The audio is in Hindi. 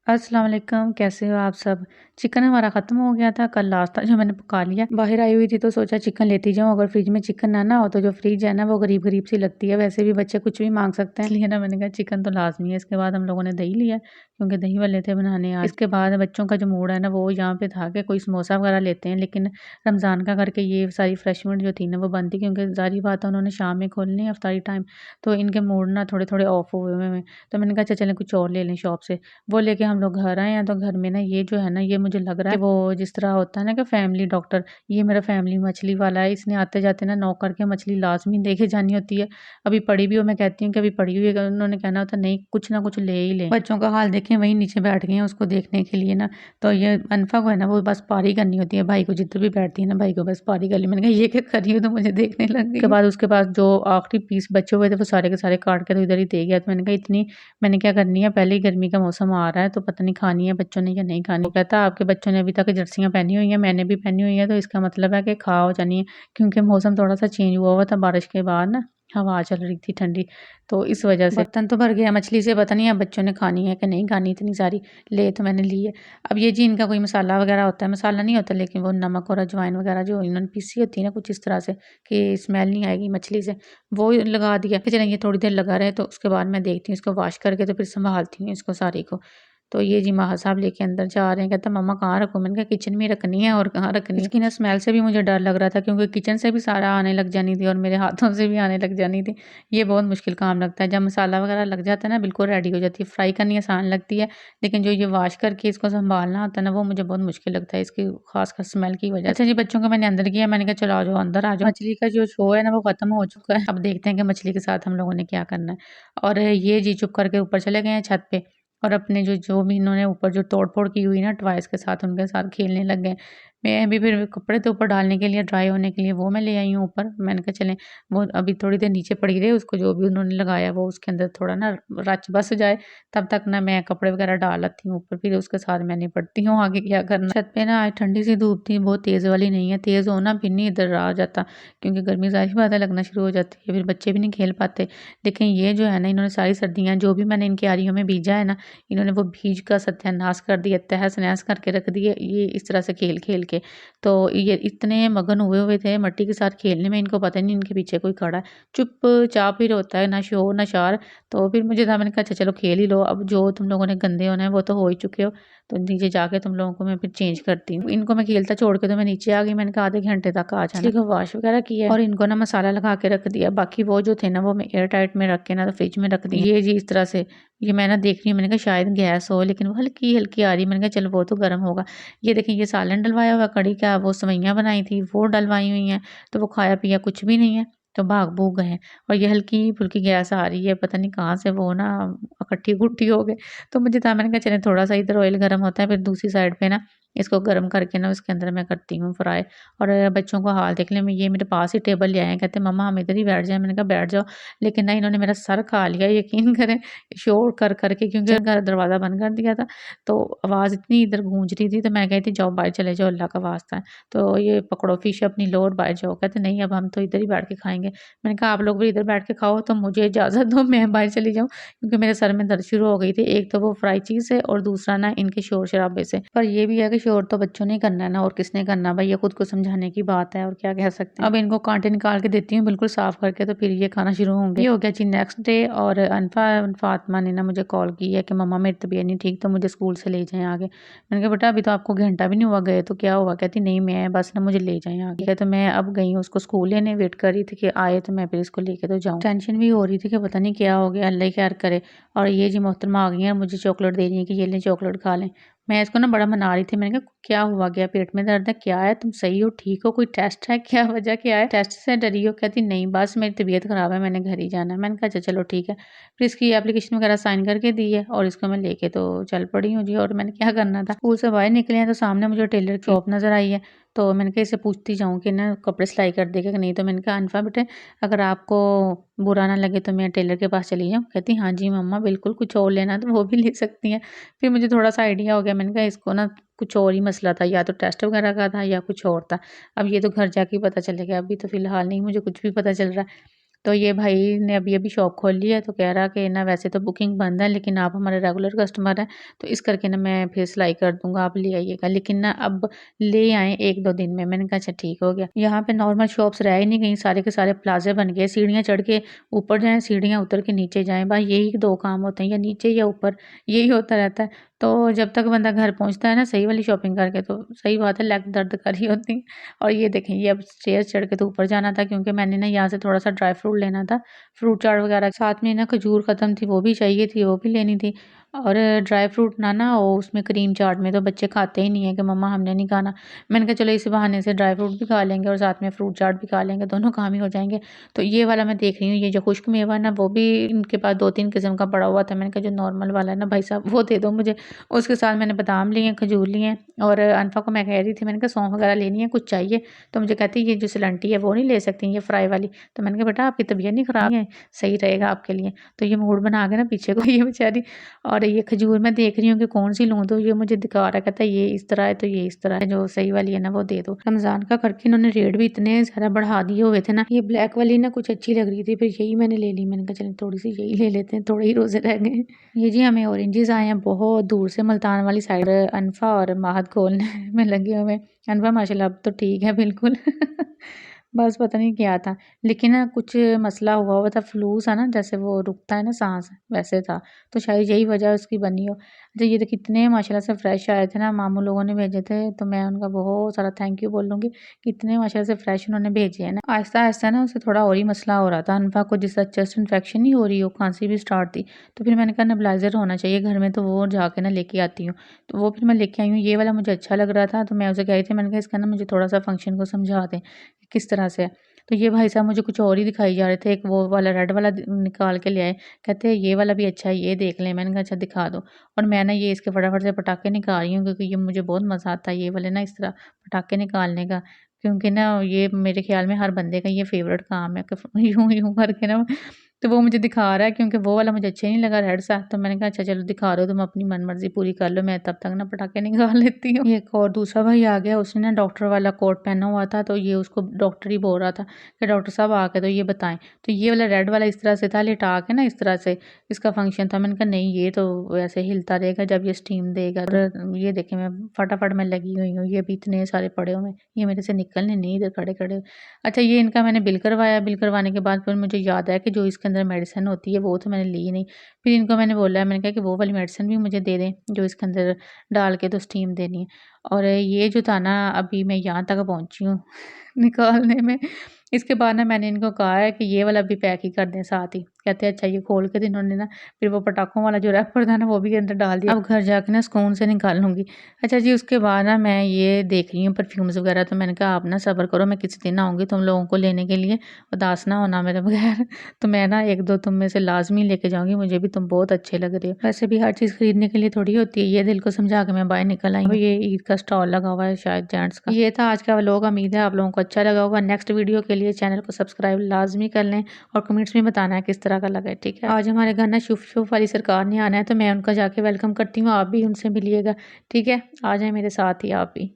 अस्सलाम वालेकुम, कैसे हो आप सब? चिकन हमारा ख़त्म हो गया था, कल लास्ट था जो मैंने पका लिया। बाहर आई हुई थी तो सोचा चिकन लेती जाऊँ, अगर फ्रिज में चिकन ना हो तो जो फ्रिज है ना वो गरीब-गरीब सी लगती है, वैसे भी बच्चे कुछ भी माँग सकते हैं। इसलिए ना मैंने कहा चिकन तो लाज़मी है। इसके बाद हम लोगों ने दही लिया क्योंकि दही वाले थे बनाने आज। इसके बाद बच्चों का जो मूड है ना वो यहाँ पे था कि कोई समोसा वगैरह लेते हैं, लेकिन रमज़ान का करके ये सारी फ्रेशमेंट जो थी ना वो बंद थी क्योंकि ज़ाहिर बात है उन्होंने शाम में खोलनी है इफ्तारी टाइम, तो इनके मूड ना थोड़े-थोड़े ऑफ हुए हुए हैं। तो मैंने कहा अच्छा चलें कुछ और ले लें शॉप से। वो लेके हम लोग घर आए हैं, तो घर में ना ये जो है ना ये मुझे लग रहा है कि वो जिस तरह होता है ना कि फैमिली डॉक्टर, ये मेरा फैमिली मछली वाला है, इसने आते-जाते ना नॉक करके मछली लाज़मी देखे जानी होती है। अभी पड़ी भी हो, मैं कहती हूँ कि अभी पड़ी हुई है, उन्होंने कहना होता है नहीं कुछ ना कुछ ले ही लें। बच्चों का हाल देखें वहीं नीचे बैठ गए हैं उसको देखने के लिए ना, तो ये अनफ़ा को है ना वो बस पारी करनी होती है, भाई को जिधर भी बैठती है ना भाई को बस पारी कर ली। मैंने कहा ये क्या कर रही हो, तो मुझे देखने लग गई। उसके बाद जो आखिरी पीस बचे हुए थे वो सारे के सारे काट के तो इधर ही दे गया, तो मैंने कहा इतनी मैंने क्या करनी है, पहले ही गर्मी का मौसम आ रहा है तो पता नहीं खानी है बच्चों ने या नहीं खानी। वो कहता आपके बच्चों ने अभी तक जर्सियाँ पहनी हुई हैं, मैंने भी पहनी हुई है, तो इसका मतलब है कि खाओ जानी है, क्योंकि मौसम थोड़ा-सा चेंज हुआ था बारिश के बाद ना, हवा चल रही थी ठंडी, तो इस वजह से बर्तन तो भर गया मछली से, पता नहीं अब बच्चों ने खानी है कि नहीं खानी इतनी सारी, ले तो मैंने ली है। अब ये जी इनका कोई मसाला वगैरह होता है, मसाला नहीं होता लेकिन वो नमक और अजवाइन वगैरह जो इन्होंने पीसी होती है ना कुछ इस तरह से कि स्मेल नहीं आएगी मछली से, वो लगा दिया कि चलें ये थोड़ी देर लगा रहे, तो उसके बाद मैं देखती हूँ इसको वॉश करके तो फिर सँभालती हूँ इसको सारी को। तो ये जी माँ साहब लेके अंदर जा रहे हैं, कहता मम्मा कहाँ रखूँ? मैंने कहा किचन में रखनी है और कहाँ रखनी है? इसकी ना स्मेल से भी मुझे डर लग रहा था क्योंकि किचन से भी सारा आने लग जानी थी और मेरे हाथों से भी आने लग जानी थी। ये बहुत मुश्किल काम लगता है, जब मसाला वगैरह लग जाता है ना बिल्कुल रेडी हो जाती है, फ्राई करनी आसान लगती है, लेकिन जो ये वॉश करके इसको सँभालना होता है ना वो मुझे बहुत मुश्किल लगता है इसकी ख़ासकर स्मेल की वजह से। अच्छा जी बच्चों को मैंने अंदर किया, मैंने कहा चलो आ जाओ अंदर आ जाओ। मछली का जो शो है ना वो ख़त्म हो चुका है, अब देखते हैं कि मछली के साथ हम लोगों ने क्या करना है। और ये जी चुप करके ऊपर चले गए हैं छत पे और अपने जो जो भी इन्होंने ऊपर जो तोड़-फोड़ की हुई ना टॉयज़ के साथ उनके साथ खेलने लग गए। मैं भी फिर कपड़े तो ऊपर डालने के लिए ड्राई होने के लिए वो मैं ले आई हूँ ऊपर। मैंने कहा चलें वो अभी थोड़ी देर नीचे पड़ी रहे, उसको जो भी उन्होंने लगाया वो उसके अंदर थोड़ा ना रच बस जाए, तब तक ना मैं कपड़े वगैरह डाल आती हूँ ऊपर, फिर उसके साथ मैं निपटती हूँ आगे क्या करना। छत पे ना आज ठंडी सी धूप थी, बहुत तेज़ वाली नहीं है, तेज़ हो ना फिर नहीं इधर आ जाता क्योंकि गर्मी ज़ाहिर सी बात है लगना शुरू हो जाती है, फिर बच्चे भी नहीं खेल पाते। लेकिन ये जो है ना इन्होंने सारी सर्दियाँ जो भी मैंने इनकी आरियों में बीजा है ना, इन्होंने वो बीज का सत्यानाश कर दिया, तहस-नहस करके रख दिए ये इस तरह से खेल-खेल के। तो ये इतने मगन हुए हुए थे मट्टी के साथ खेलने में, इनको पता ही नहीं इनके पीछे कोई खड़ा है। चुपचाप फिर होता है ना शोर ना शार, तो फिर मुझे था मैंने कहा अच्छा चलो खेल ही लो, अब जो तुम लोगों ने गंदे होना है वो तो हो ही चुके हो, तो नीचे जाके तुम लोगों को मैं फिर चेंज करती हूँ। इनको मैं खेलता छोड़ के तो मैं नीचे आ गई, मैंने कहा आधे घंटे तक आ जाना। को वॉश वगैरह किया और इनको ना मसाला लगा के रख दिया, बाकी वो जो थे ना वो मैं एयर टाइट में रख के ना तो फ्रिज में रख दिए। ये जी इस तरह से ये मैं ना देख रही हूँ, मैंने कहा शायद गैस हो, लेकिन वो हल्की-हल्की आ रही है, मैंने कहा चलो वो तो गर्म होगा। ये देखें ये सालन डलवाया हुआ कढ़ी का, वो सेवइयाँ बनाई थी वो डलवाई हुई हैं, तो वो खाया पिया कुछ भी नहीं है, तो भाग-भूग गए हैं। और ये हल्की-फुल्की गैस आ रही है, पता नहीं कहाँ से वो ना इकट्ठी-इकट्ठी हो गए। तो मुझे था मैंने कहा चलें थोड़ा-सा इधर ऑयल गरम होता है, फिर दूसरी साइड पे ना इसको गरम करके ना उसके अंदर मैं करती हूँ फ्राई। और बच्चों को हाल देख लें, ये मेरे पास ही टेबल ले आए हैं, कहते मम्मा हम इधर ही बैठ जाएँ, मैंने कहा बैठ जाओ, लेकिन ना इन्होंने मेरा सर खा लिया यकीन करें शोर कर के, क्योंकि घर दरवाज़ा बंद कर दिया था, तो आवाज़ इतनी इधर गूंज रही थी, तो मैं कहती जाओ बाहर चले जाओ अल्लाह का वास्ता है। तो ये पकड़ो फ़िश अपनी लो और बाहर जाओ, कहते नहीं अब हम तो इधर ही बैठ के खाएँगे। मैंने कहा आप लोग भी इधर बैठ के खाओ, तो मुझे इजाज़त दो मैं बाहर चली जाऊँ, क्योंकि मेरे सर में दर्द शुरू हो गई थी। एक तो वो फ्राई चीज़ से और दूसरा ना इनके शोर-शराबे से। पर ये भी है कि शोर तो बच्चों ने ही करना है ना, और किसने करना है, भाई ये खुद को समझाने की बात है और क्या कह सकते हैं। अब इनको काँटे निकाल के देती हूँ बिल्कुल साफ़ करके, तो फिर ये खाना शुरू होंगे। ये हो गया जी नेक्स्ट डे, और फातिमा ने ना मुझे कॉल की है कि मम्मा मेरी तबीयत नहीं ठीक, तो मुझे स्कूल से ले जाएँ आगे। मैंने कहा बेटा अभी तो आपको घंटा भी नहीं हुआ गए, तो क्या हुआ? कहती नहीं मैं बस ना मुझे ले जाएँ आगे। ठीक है, तो मैं अब गई हूँ उसको स्कूल लेने, वेट कर रही थी कि आए तो मैं फिर इसको लेके तो जाऊँ। टेंशन भी हो रही थी कि पता नहीं क्या हो गया, अल्लाह ही खैर करे। और ये जी मोहतरमा आ गई हैं, मुझे चॉकलेट दे रही हैं कि ये लें चॉकलेट खा लें। मैं इसको ना बड़ा मना रही थी, मैंने कहा क्या हुआ गया, पेट में दर्द है, क्या है, तुम सही हो, ठीक हो, कोई टेस्ट है, क्या वजह क्या है, टेस्ट से डरी हो? कहती नहीं बस मेरी तबीयत ख़राब है, मैंने घर ही जाना है। मैंने कहा अच्छा चलो ठीक है। फिर इसकी एप्लीकेशन वगैरह साइन करके दी है और इसको मैं लेके तो चल पड़ी हूँ जी। और मैंने क्या करना था, स्कूल से बाहर निकले हैं तो सामने मुझे टेलर की शॉप नज़र आई है, तो मैंने कहा इसे पूछती जाऊँ कि ना कपड़े सिलाई कर देगा कि नहीं। तो मैंने कहा अनफा बेटे अगर आपको बुरा ना लगे तो मैं टेलर के पास चली जाऊँ? कहती हाँ जी मम्मा बिल्कुल, कुछ और लेना है तो वो भी ले सकती हैं। फिर मुझे थोड़ा-सा आइडिया हो गया, मैंने कहा इसको ना कुछ और ही मसला था, या तो टेस्ट वगैरह का था या कुछ और था। अब ये तो घर जाके ही पता चलेगा, अभी तो फ़िलहाल नहीं मुझे कुछ भी पता चल रहा है। तो ये भाई ने अभी-अभी शॉप खोल ली है, तो कह रहा कि ना वैसे तो बुकिंग बंद है, लेकिन आप हमारे रेगुलर कस्टमर हैं, तो इस करके ना मैं फिर सिलाई कर दूँगा, आप ले आइएगा। लेकिन ना अब ले आएँ 1-2 दिन में। मैंने कहा अच्छा ठीक हो गया। यहाँ पे नॉर्मल शॉप्स रह ही नहीं गई, सारे के सारे प्लाज़े बन गए। सीढ़ियाँ चढ़ के ऊपर जाएँ, सीढ़ियाँ उतर के नीचे जाएँ, बस यही 2 काम होते हैं, या नीचे या ऊपर, यही होता रहता है। तो जब तक बंदा घर पहुँचता है ना सही वाली शॉपिंग करके, तो सही बात है लेग दर्द कर रही होती है। और ये देखें, ये अब स्टेयर्स चढ़ के तो ऊपर जाना था, क्योंकि मैंने ना यहाँ से थोड़ा-सा ड्राई फ्रूट लेना था, फ्रूट चाट वगैरह। साथ में ना खजूर ख़त्म थी, वो भी चाहिए थी, वो भी लेनी थी। और ड्राई फ्रूट ना हो उसमें क्रीम चाट में, तो बच्चे खाते ही नहीं है कि मम्मा हमने नहीं खाना। मैंने कहा चलो इसी बहाने से ड्राई फ्रूट भी खा लेंगे और साथ में फ्रूट चाट भी खा लेंगे, दोनों काम ही हो जाएँगे। तो ये वाला मैं देख रही हूँ, ये जो खुश्क मेवा ना, वो भी इनके पास 2-3 किस्म का पड़ा हुआ था। मैंने कहा जो नॉर्मल वाला है ना भाई साहब, वो दे दो मुझे। उसके साथ मैंने बादाम लिए हैं, खजूर लिए हैं, और अनफ़ा को मैं कह रही थी, मैंने कहा सौंफ वगैरह लेनी है, कुछ चाहिए? तो मुझे कहती है ये जो सिलंटी है वो नहीं ले सकती, ये फ्राई वाली। तो मैंने कहा बेटा आपकी तबीयत नहीं ख़राब है, सही रहेगा आपके लिए। तो ये मूड बना के ना पीछे को ये बेचारी। और ये खजूर मैं देख रही हूँ कि कौन सी लूँ, तो ये मुझे दिखा रहा है, कहता है ये इस तरह है, तो ये इस तरह है, जो सही वाली है ना वो दे दो। रमज़ान का करके इन्होंने रेट भी इतने ज़्यादा बढ़ा दिए हुए थे ना, ये ब्लैक वाली ना कुछ अच्छी लग रही थी, फिर यही मैंने ले ली। मैंने कहा चलें थोड़ी सी यही ले लेते हैं, थोड़े ही रोज़े रह गए। ये जी हमें ऑरेंजेस आए हैं बहुत दूर से, मुल्तान वाली साइड। अनफा और माहद खोलने में लगे हुए हैं। अनफा माशाल्लाह अब तो ठीक है बिल्कुल। बस पता नहीं क्या था, लेकिन ना कुछ मसला हुआ हुआ था, फ्लू सा ना, जैसे वो रुकता है ना सांस, वैसे था। तो शायद यही वजह उसकी बनी हो। अच्छा ये तो कितने माशाल्लाह से फ्रेश आए थे ना, मामू लोगों ने भेजे थे, तो मैं उनका बहुत सारा थैंक यू बोल लूँगी। कितने माशाल्लाह से फ्रेश उन्होंने भेजे हैं ना। आहिस्ता आहिस्ता ना उसे थोड़ा और ही मसला हो रहा था, अनफा को जिस तरह चेस्ट इन्फेक्शन नहीं हो रही हो, खांसी भी स्टार्ट थी। तो फिर मैंने कहा नेबुलाइज़र होना चाहिए घर में, तो वो जाके ना लेके आती हूँ। तो वो फिर मैं लेके आई हूँ, ये वाला मुझे अच्छा लग रहा था, तो मैं उसे कह रही थी, मैंने कहा इसका ना मुझे थोड़ा-सा फंक्शन को समझा दें, कि किस तरह से है। तो ये भाई साहब मुझे कुछ और ही दिखाई जा रहे थे, एक वो वाला रेड वाला निकाल के ले आए, कहते हैं ये वाला भी अच्छा है, ये देख लें। मैंने कहा अच्छा दिखा दो। और मैं ना ये इसके फटाफट से पटाखे निकाल रही हूँ, क्योंकि ये मुझे बहुत मज़ा आता है ये वाले ना इस तरह पटाखे निकालने का, क्योंकि ना ये मेरे ख्याल में हर बंदे का ये फेवरेट काम है कि यूं यूं करके ना। तो वो मुझे दिखा रहा है, क्योंकि वो वाला मुझे अच्छा नहीं लगा रेड सा, तो मैंने कहा अच्छा चलो दिखा दो, तुम अपनी मन मर्जी पूरी कर लो, मैं तब तक ना पटाखे निकाल लेती हूँ। एक और दूसरा भाई आ गया, उसने ना डॉक्टर वाला कोट पहना हुआ था, तो ये उसको डॉक्टर ही बोल रहा था कि डॉक्टर साहब आके तो ये बताएं। तो ये वाला रेड वाला इस तरह से था, लिटा के ना इस तरह से इसका फंक्शन था। मैंने कहा नहीं ये तो वैसे हिलता रहेगा जब ये स्टीम देगा। और ये देखे मैं फटाफट में लगी हुई हूँ, ये भी इतने सारे पड़े हुए हैं, ये मेरे से निकलने नहीं इधर खड़े खड़े। अच्छा ये इनका मैंने बिल करवाया, बिल करवाने के बाद फिर मुझे याद आया कि जो इसके अंदर मेडिसिन होती है वो तो मैंने ली नहीं। फिर इनको मैंने बोला, मैंने कहा कि वो वाली मेडिसिन भी मुझे दे दें जो इसके अंदर डाल के तो स्टीम देनी है। और ये जो था ना, अभी मैं यहाँ तक पहुँची हूँ निकालने में। इसके बाद ना मैंने इनको कहा है कि ये वाला भी पैक ही कर दें साथ ही। कहते हैं अच्छा, ये खोल के तो इन्होंने ना फिर वो पटाखों वाला जो रैपर था ना वो भी अंदर डाल दिया। अब घर जाके ना सुकून से निकाल लूँगी। अच्छा जी, उसके बाद ना मैं ये देख रही हूँ परफ्यूम्स वगैरह, तो मैंने कहा आप ना सब्र करो, मैं किसी दिन आऊँगी तुम लोगों को लेने के लिए, उदास ना होना मेरे बगैर। तो मैं ना 1-2 तुम में से लाज़मी लेके जाऊँगी, मुझे भी तुम बहुत अच्छे लग रहे हो। वैसे भी हर चीज़ खरीदने के लिए थोड़ी होती है, ये दिल को समझा के मैं बाहर निकल आई हूँ। ये ईद का स्टॉल लगा हुआ है शायद जेंट्स का। ये था आज का व्लॉग, उम्मीद है आप लोगों को अच्छा लगा होगा। नेक्स्ट वीडियो के लिए चैनल को सब्सक्राइब लाज़मी कर लें और कमेंट्स में बताना है किस तरह का लगा है, ठीक है? आज हमारे घर ना शुफ-शुफ वाली सरकार ने आना है, तो मैं उनका जाके वेलकम करती हूँ, आप भी उनसे मिलिएगा, ठीक है? आ जाएँ मेरे साथ ही आप भी।